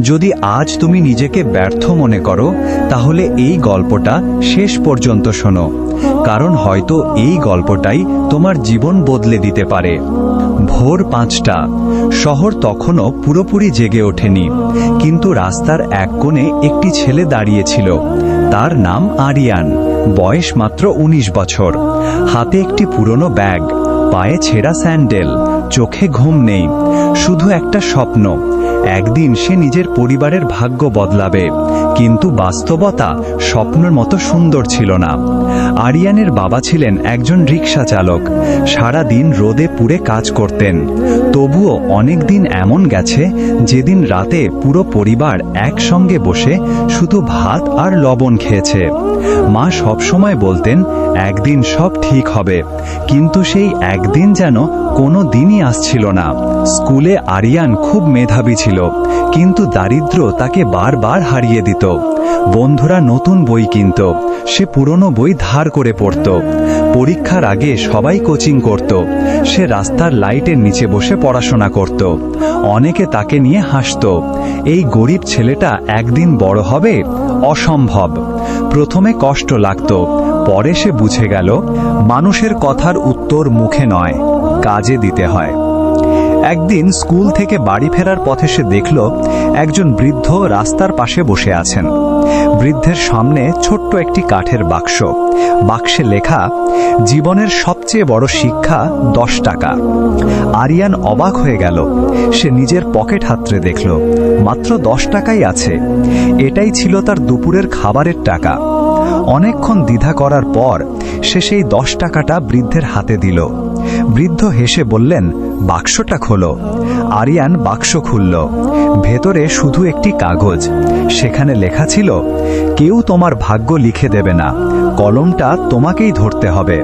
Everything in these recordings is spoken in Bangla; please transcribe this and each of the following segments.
যদি আজ তুমি নিজেকে ব্যর্থ মনে করো, তাহলে এই গল্পটা শেষ পর্যন্ত শোনো, কারণ হয়তো এই গল্পটাই তোমার জীবন বদলে দিতে পারে। ভোর 5টা। শহর তখনও পুরোপুরি জেগে ওঠেনি, কিন্তু রাস্তার এক কোণে একটি ছেলে দাঁড়িয়েছিল। তার নাম আরিয়ান, বয়স মাত্র 19 বছর। হাতে একটি পুরনো ব্যাগ, পায়ে ছেঁড়া স্যান্ডেল, চোখে ঘুম নেই, শুধু একটা স্বপ্ন। একদিন সে নিজের পরিবারের ভাগ্য বদলাবে, কিন্তু বাস্তবতা স্বপ্নের মতো সুন্দর ছিল না। আরিয়ানের বাবা ছিলেন একজন রিক্সা চালক, সারা দিন রোদে পুড়ে কাজ করতেন। তবুও অনেক দিন এমন গেছে যেদিন রাতে পুরো পরিবার একসঙ্গে বসে শুধু ভাত আর লবণ খেয়েছে। মা সবসময় বলতেন একদিন সব ঠিক হবে, কিন্তু সেই একদিন যেন কোনো দিনই আসছিল না। স্কুলে আরিয়ান খুব মেধাবী ছিল, কিন্তু দারিদ্র তাকে বারবার হারিয়ে দিত। বন্ধুরা নতুন বই কিনত, সে পুরনো বই ধার করে পড়ত। পরীক্ষার আগে সবাই কোচিং করত, সে রাস্তার লাইটের নিচে বসে পড়াশোনা করত। অনেকে তাকে নিয়ে হাসত, এই গরিব ছেলেটা একদিন বড় হবে? অসম্ভব। প্রথমে কষ্ট লাগত, পরে সে বুঝে গেল মানুষের কথার উত্তর মুখে নয়, কাজে দিতে হয়। একদিন স্কুল থেকে বাড়ি ফেরার পথে সে দেখল একজন বৃদ্ধ রাস্তার পাশে বসে আছেন। বৃদ্ধের সামনে ছোট্ট একটি কাঠের বাক্স, বাক্সে লেখা জীবনের সবচেয়ে বড় শিক্ষা 10 টাকা। আরিয়ান অবাক হয়ে গেল, সে নিজের পকেট হাতড়ে দেখল মাত্র 10 টাকাই আছে। এটাই ছিল তার দুপুরের খাবারের টাকা। অনেকক্ষণ দ্বিধা করার পর সে সেই 10 টাকাটা বৃদ্ধের হাতে দিল। বৃদ্ধ হেসে বললেন, বাক্সটা খোলো। আরিয়ান বাক্স খুলল। ভেতরে শুধু একটি কাগজ, সেখানে লেখা ছিল, কেউ তোমার ভাগ্য লিখে দেবে না, কলমটা তোমাকেই ধরতে হবে।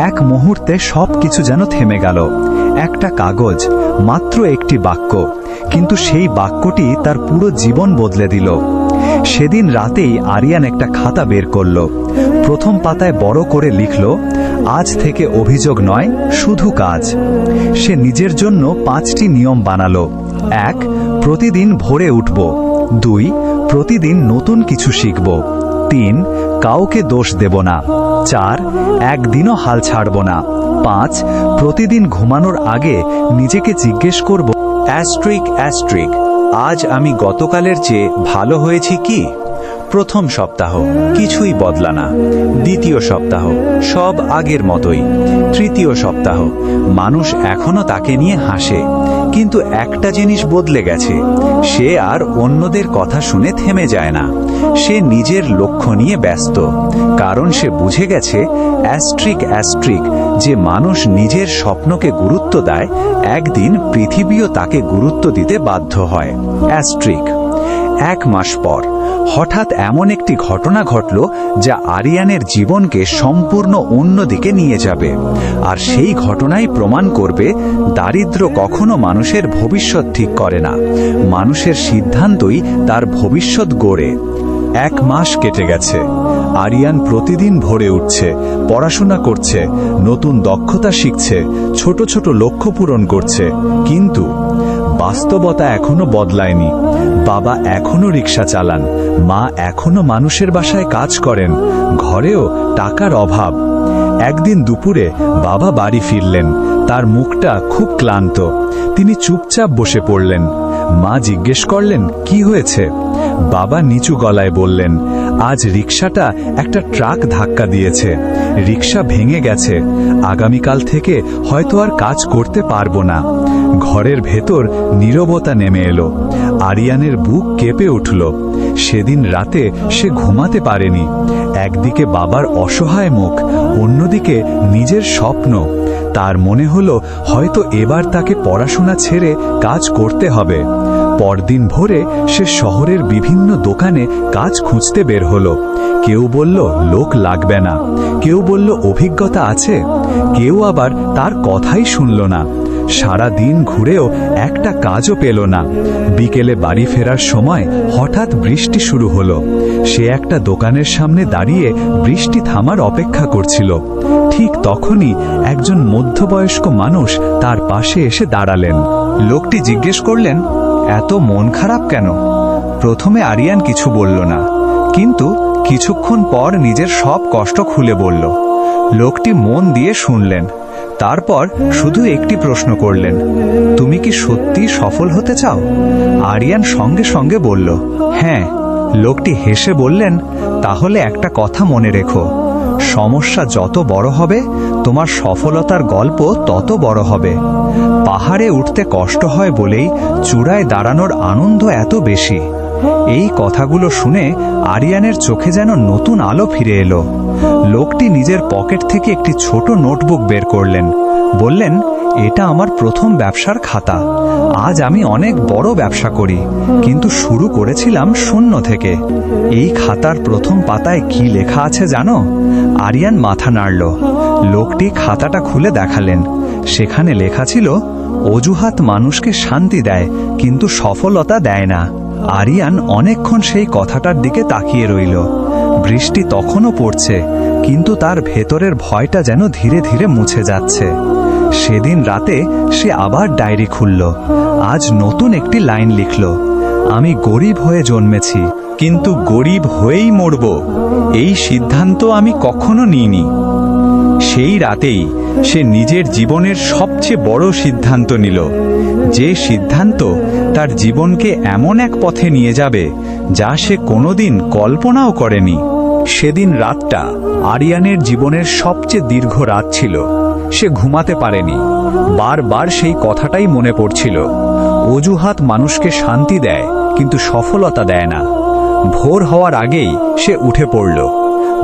এক মুহূর্তে সব কিছু যেন থেমে গেল। একটা কাগজ, মাত্র একটি বাক্য, কিন্তু সেই বাক্যটি তার পুরো জীবন বদলে দিল। সেদিন রাতেই আরিয়ান একটা খাতা বের করল। প্রথম পাতায় বড় করে লিখল, আজ থেকে অভিযোগ নয়, শুধু কাজ। সে নিজের জন্য 5টি নিয়ম বানালো। 1, প্রতিদিন ভোরে উঠব। 2, প্রতিদিন নতুন কিছু শিখব। 3, কাউকে দোষ দেব না। 4, একদিনও হাল ছাড়ব না। 5, প্রতিদিন ঘুমানোর আগে নিজেকে জিজ্ঞেস করব, অ্যাস্ট্রিক, আজ আমি গতকালের চেয়ে ভালো হয়েছি কি? প্রথম সপ্তাহ কিছুই বদলা না। দ্বিতীয় সপ্তাহ সব আগের মতোই। তৃতীয় সপ্তাহ মানুষ এখনো তাকে নিয়ে হাসে, কিন্তু একটা জিনিস বদলে গেছে, সে আর অন্যদের কথা শুনে থেমে যায় না। সে নিজের লক্ষ্য নিয়ে ব্যস্ত, কারণ সে বুঝে গেছে অ্যাস্ট্রিক, যে মানুষ নিজের স্বপ্নকে গুরুত্ব দেয়, একদিন পৃথিবীও তাকে গুরুত্ব দিতে বাধ্য হয়। অ্যাস্ট্রিক। 1 মাস পর হঠাৎ এমন একটি ঘটনা ঘটল যা আরিয়ানের জীবনকে সম্পূর্ণ অন্যদিকে নিয়ে যাবে। আর সেই ঘটনাই প্রমাণ করবে দারিদ্র্য কখনো মানুষের ভবিষ্যৎ ঠিক করে না, মানুষের সিদ্ধান্তই তার ভবিষ্যৎ গড়ে। 1 মাস কেটে গেছে। আরিয়ান প্রতিদিন ভোরে উঠছে, পড়াশোনা করছে, নতুন দক্ষতা শিখছে, ছোট ছোট লক্ষ্য পূরণ করছে, কিন্তু বাস্তবতা এখনো বদলায়নি। বাবা এখনো রিক্সা চালান, মা এখনো মানুষের বাসায় কাজ করেন, ঘরেও টাকার অভাব। একদিন দুপুরে বাবা বাড়ি ফিরলেন, তার মুখটা খুব ক্লান্ত। তিনি চুপচাপ বসে পড়লেন। মা জিজ্ঞেস করলেন, কি হয়েছে? বাবা নিচু গলায় বললেন, আজ রিক্সাটা একটা ট্রাক ধাক্কা দিয়েছে, রিক্সা ভেঙে গেছে, আগামীকাল থেকে হয়তো আর কাজ করতে পারবো না। ঘরের ভেতর নীরবতা নেমে এলো। আরিয়ানের বুক কেঁপে উঠল। সেদিন রাতে সে ঘুমাতে পারেনি। একদিকে বাবার অসহায় মুখ, অন্যদিকে নিজের স্বপ্ন। তার মনে হলো হয়তো এবার তাকে পড়াশোনা ছেড়ে কাজ করতে হবে। পরদিন ভোরে সে শহরের বিভিন্ন দোকানে কাজ খুঁজতে বের হলো। কেউ বলল লোক লাগবে না, কেউ বলল অভিজ্ঞতা আছে, কেউ আবার তার কথাই শুনল না। সারা দিন ঘুরেও একটা কাজও পেল না। বিকেলে বাড়ি ফেরার সময় হঠাৎ বৃষ্টি শুরু হলো। সে একটা দোকানের সামনে দাঁড়িয়ে বৃষ্টি থামার অপেক্ষা করছিল। ঠিক তখনই একজন মধ্যবয়স্ক মানুষ তার পাশে এসে দাঁড়ালেন। লোকটি জিজ্ঞেস করলেন, এত মন খারাপ কেন? প্রথমে আরিয়ান কিছু বলল না, কিন্তু কিছুক্ষণ পর নিজের সব কষ্ট খুলে বলল। লোকটি মন দিয়ে শুনলেন, তারপর শুধু একটি প্রশ্ন করলেন, তুমি কি সত্যি সফল হতে চাও? আরিয়ান সঙ্গে সঙ্গে বলল, হ্যাঁ। লোকটি হেসে বললেন, তাহলে একটা কথা মনে রেখো, সমস্যা যত বড় হবে তোমার সফলতার গল্প তত বড় হবে। পাহাড়ে উঠতে কষ্ট হয় বলেই চূড়ায় দাঁড়ানোর আনন্দ এত বেশি। এই কথাগুলো শুনে আরিয়ানের চোখে যেন নতুন আলো ফিরে এলো। লোকটি নিজের পকেট থেকে একটি ছোট নোটবুক বের করলেন, বললেন, এটা আমার প্রথম ব্যবসার খাতা। আজ আমি অনেক বড় ব্যবসা করি, কিন্তু শুরু করেছিলাম শূন্য থেকে। এই খাতার প্রথম পাতায় কি লেখা আছে জানো? আরিয়ান মাথা নাড়ল। লোকটি খাতাটা খুলে দেখালেন। সেখানে লেখা ছিল, অজুহাত মানুষকে শান্তি দেয়, কিন্তু সফলতা দেয় না। আরিয়ান অনেকক্ষণ সেই কথাটার দিকে তাকিয়ে রইল। বৃষ্টি তখনও পড়ছে, কিন্তু তার ভেতরের ভয়টা যেন ধীরে ধীরে মুছে যাচ্ছে। সেদিন রাতে সে আবার ডায়েরি খুলল। আজ নতুন একটি লাইন লিখল, আমি গরিব হয়ে জন্মেছি, কিন্তু গরিব হয়েই মরব, এই সিদ্ধান্ত আমি কখনো নিইনি। সেই রাতেই সে নিজের জীবনের সবচেয়ে বড় সিদ্ধান্ত নিল, যে সিদ্ধান্ত তার জীবনকে এমন এক পথে নিয়ে যাবে যা সে কোনোদিন কল্পনাও করেনি। সেদিন রাতটা আরিয়ানের জীবনের সবচেয়ে দীর্ঘ রাত ছিল। সে ঘুমাতে পারেনি, বারবার সেই কথাটাই মনে পড়ছিল। অজুহাত মানুষকে শান্তি দেয়, কিন্তু সফলতা দেয় না। ভোর হওয়ার আগেই সে উঠে পড়ল।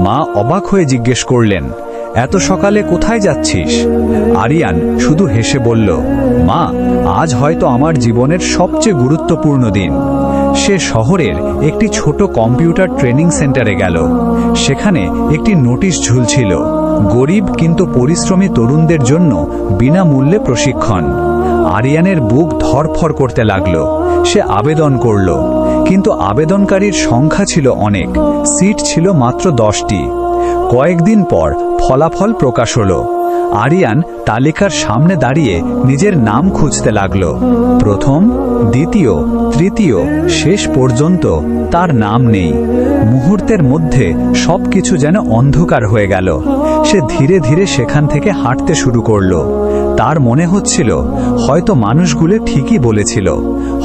মা অবাক হয়ে জিজ্ঞেস করলেন, এত সকালে কোথায় যাচ্ছিস? আরিয়ান শুধু হেসে বলল, মা, আজ হয়তো আমার জীবনের সবচেয়ে গুরুত্বপূর্ণ দিন। সে শহরের একটি ছোট কম্পিউটার ট্রেনিং সেন্টারে গেল। সেখানে একটি নোটিশ ঝুলছিল, গরিব কিন্তু পরিশ্রমী তরুণদের জন্য বিনামূল্যে প্রশিক্ষণ। আরিয়ানের বুক ধড়ফড় করতে লাগলো। সে আবেদন করল, কিন্তু আবেদনকারীর সংখ্যা ছিল অনেক, সিট ছিল মাত্র 10টি। কয়েকদিন পর ফলাফল প্রকাশ হলো। আরিয়ান তালিকার সামনে দাঁড়িয়ে নিজের নাম খুঁজতে লাগলো। প্রথম, দ্বিতীয়, তৃতীয়, শেষ পর্যন্ত তার নাম নেই। মুহূর্তের মধ্যে সবকিছু যেন অন্ধকার হয়ে গেল। সে ধীরে ধীরে সেখান থেকে হাঁটতে শুরু করলো। তার মনে হচ্ছিল হয়তো মানুষগুলো ঠিকই বলেছিল,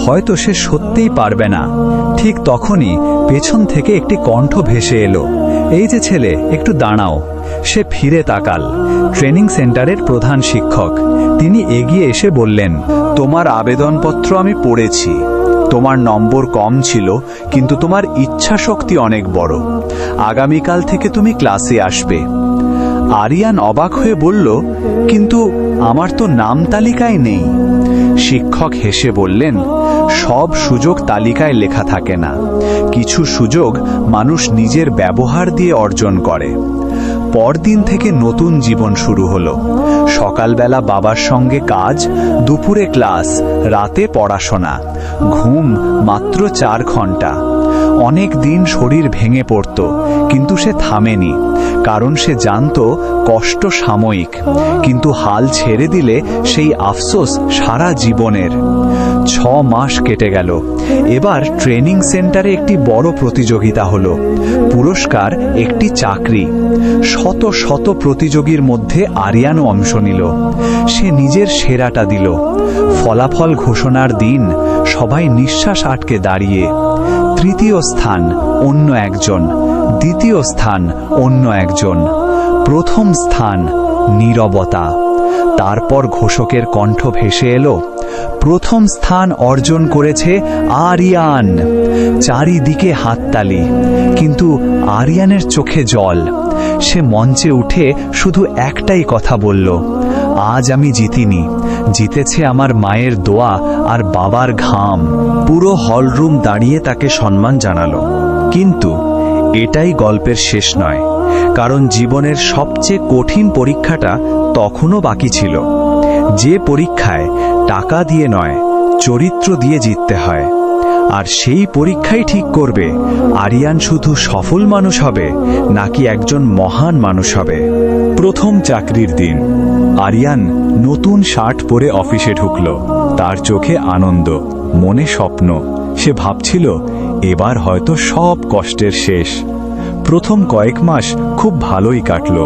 হয়তো সে সত্যিই পারবে না। ঠিক তখনই পেছন থেকে একটি কণ্ঠ ভেসে এলো, এই যে ছেলে, একটু দাঁড়াও। সে ফিরে তাকাল। ট্রেনিং সেন্টারের প্রধান শিক্ষক। তিনি এগিয়ে এসে বললেন, তোমার আবেদনপত্র আমি পড়েছি। তোমার নম্বর কম ছিল, কিন্তু তোমার ইচ্ছা শক্তি অনেক বড়। আগামীকাল থেকে তুমি ক্লাসে আসবে। আরিয়ান অবাক হয়ে বলল, কিন্তু আমার তো নাম তালিকায় নেই। শিক্ষক হেসে বললেন, সব সুযোগ তালিকায় লেখা থাকে না, কিছু সুযোগ মানুষ নিজের ব্যবহার দিয়ে অর্জন করে। পরদিন থেকে নতুন জীবন শুরু হলো। সকালবেলা বাবার সঙ্গে কাজ, দুপুরে ক্লাস, রাতে পড়াশোনা, ঘুম মাত্র 4 ঘন্টা। অনেক দিন শরীর ভেঙে পড়ত, কিন্তু সে থামেনি, কারণ সে জানত কষ্ট সাময়িক, কিন্তু হাল ছেড়ে দিলে সেই আফসোস সারা জীবনের। 6 মাস কেটে গেল। এবার ট্রেনিং সেন্টারে একটি বড় প্রতিযোগিতা হলো। পুরস্কার একটি চাকরি। শত শত প্রতিযোগীর মধ্যে আরিয়ানও অংশ নিল। সে নিজের সেরাটা দিল। ফলাফল ঘোষণার দিন সবাই নিঃশ্বাস আটকে দাঁড়িয়ে। তৃতীয় স্থান অন্য একজন, দ্বিতীয় স্থান অন্য একজন, প্রথম স্থান নীরবতা। তারপর ঘোষকের কণ্ঠ ভেসে এলো, প্রথম স্থান অর্জন করেছে আরিয়ান। চারিদিকে হাততালি, কিন্তু আরিয়ানের চোখে জল। সে মঞ্চে উঠে শুধু একটাই কথা বলল, আজ আমি জিতিনি, জিতেছে আমার মায়ের দোয়া আর বাবার ঘাম। পুরো হলরুম দাঁড়িয়ে তাকে সম্মান জানালো। কিন্তু এটাই গল্পের শেষ নয়, কারণ জীবনের সবচেয়ে কঠিন পরীক্ষাটা তখনও বাকি ছিল। যে পরীক্ষায় টাকা দিয়ে নয়, চরিত্র দিয়ে জিততে হয়। আর সেই পরীক্ষাই ঠিক করবে আরিয়ান শুধু সফল মানুষ হবে নাকি একজন মহান মানুষ হবে। প্রথম চাকরির দিন। আরিয়ান নতুন শার্ট পরে অফিসে ঢুকল। তার চোখে আনন্দ। মনে স্বপ্ন। সে ভাবছিল এবার হয়তো সব কষ্টের শেষ। প্রথম কয়েক মাস খুব ভালোই কাটল।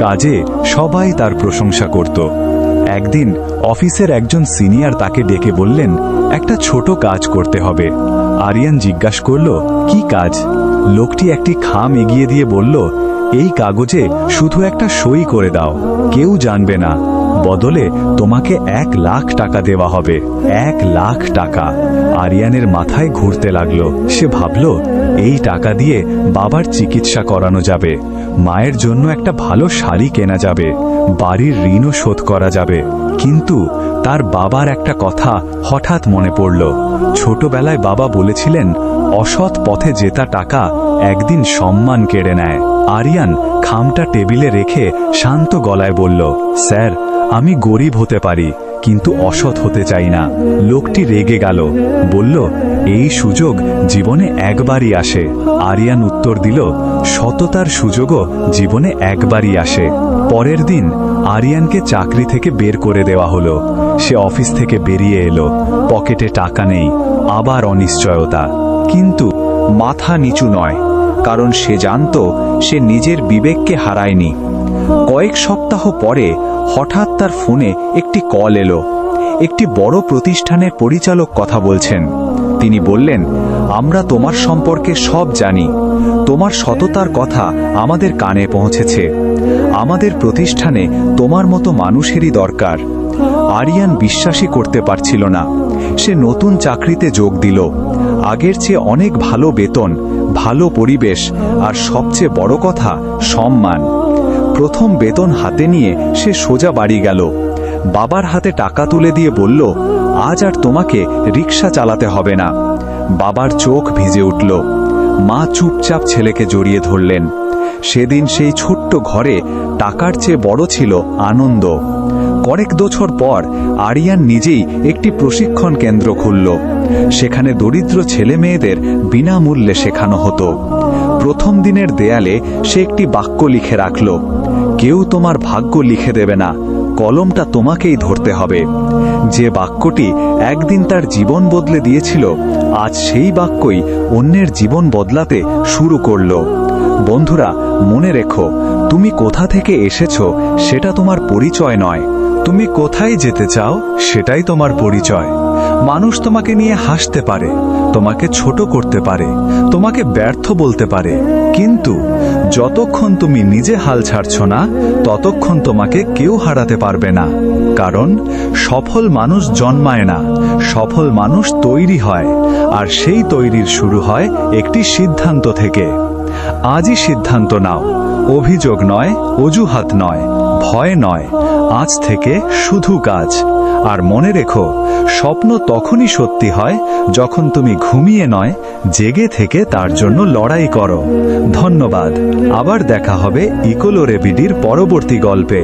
কাজে সবাই তার প্রশংসা করত। একদিন অফিসের একজন সিনিয়র তাকে ডেকে বললেন, একটা ছোট কাজ করতে হবে। আরিয়ান জিজ্ঞাসা করল, কি কাজ? লোকটি একটি খাম এগিয়ে দিয়ে বলল, এই কাগজে শুধু একটা সই করে দাও, কেউ জানবে না। বদলে তোমাকে 1 লাখ টাকা দেওয়া হবে। 1 লাখ টাকা। আরিয়ানের মাথায় ঘুরতে লাগলো। সে ভাবল, এই টাকা দিয়ে বাবার চিকিৎসা করানো যাবে, মায়ের জন্য একটা ভালো শাড়ি কেনা যাবে, বাড়ির ঋণও শোধ করা যাবে। কিন্তু তার বাবার একটা কথা হঠাৎ মনে পড়ল। ছোটবেলায় বাবা বলেছিলেন, অসৎ পথে জেতা টাকা একদিন সম্মান কেড়ে নেয়। আরিয়ান খামটা টেবিলে রেখে শান্ত গলায় বলল, স্যার, আমি গরিব হতে পারি, কিন্তু অসৎ হতে চাই না। লোকটি রেগে গেল, বলল, এই সুযোগ জীবনে একবারই আসে। আরিয়ান উত্তর দিল, সততার সুযোগও জীবনে একবারই আসে। পরের দিন আরিয়ানকে চাকরি থেকে বের করে দেওয়া হলো। সে অফিস থেকে বেরিয়ে এলো। পকেটে টাকা নেই, আবার অনিশ্চয়তা। কিন্তু মাথা নিচু নয়, কারণ সে জানত সে নিজের বিবেককে হারায়নি। কয়েক সপ্তাহ পরে হঠাৎ তার ফোনে একটি কল এলো। একটি বড় প্রতিষ্ঠানের পরিচালক কথা বলছেন। তিনি বললেন, আমরা তোমার সম্পর্কে সব জানি। তোমার সততার কথা আমাদের কানে পৌঁছেছে। আমাদের প্রতিষ্ঠানে তোমার মতো মানুষেরই দরকার। আরিয়ান বিশ্বাসই করতে পারছিল না। সে নতুন চাকরিতে যোগ দিল। আগের চেয়ে অনেক ভালো বেতন, ভালো পরিবেশ, আর সবচেয়ে বড় কথা, সম্মান। প্রথম বেতন হাতে নিয়ে সে সোজা বাড়ি গেল। বাবার হাতে টাকা তুলে দিয়ে বলল, আজ আর তোমাকে রিক্সা চালাতে হবে না। বাবার চোখ ভিজে উঠল। মা চুপচাপ ছেলেকে জড়িয়ে ধরলেন। সেদিন সেই ছোট্ট ঘরে টাকার চেয়ে বড় ছিল আনন্দ। কয়েক বছর পর আরিয়ান নিজেই একটি প্রশিক্ষণ কেন্দ্র খুলল। সেখানে দরিদ্র ছেলে মেয়েদের বিনামূল্যে শেখানো হতো। প্রথম দিনের দেয়ালে সে একটি বাক্য লিখে রাখল, কেউ তোমার ভাগ্য লিখে দেবে না, কলমটা তোমাকেই ধরতে হবে। যে বাক্যটি একদিন তার জীবন বদলে দিয়েছিল, আজ সেই বাক্যই অন্যের জীবন বদলাতে শুরু করল। বন্ধুরা, মনে রেখো, তুমি কোথা থেকে এসেছো সেটা তোমার পরিচয় নয়, তুমি কোথায় যেতে চাও সেটাই তোমার পরিচয়। মানুষ তোমাকে নিয়ে হাসতে পারে, তোমাকে ছোট করতে পারে, তোমাকে ব্যর্থ বলতে পারে, কিন্তু যতক্ষণ তুমি নিজে হাল ছাড়ছ না, ততক্ষণ তোমাকে কেউ হারাতে পারবে না। কারণ সফল মানুষ জন্মায় না, সফল মানুষ তৈরি হয়, আর সেই তৈরির শুরু হয় একটি সিদ্ধান্ত থেকে। আজই সিদ্ধান্ত নাও, অভিযোগ নয়, অজুহাত নয়, ভয় নয়, আজ থেকে শুধু কাজ। আর মনে রেখো, স্বপ্ন তখনই সত্যি হয় যখন তুমি ঘুমিয়ে নয়, জেগে থেকে তার জন্য লড়াই করো। ধন্যবাদ। আবার দেখা হবে ইকোলো রেবিডির পরবর্তী গল্পে।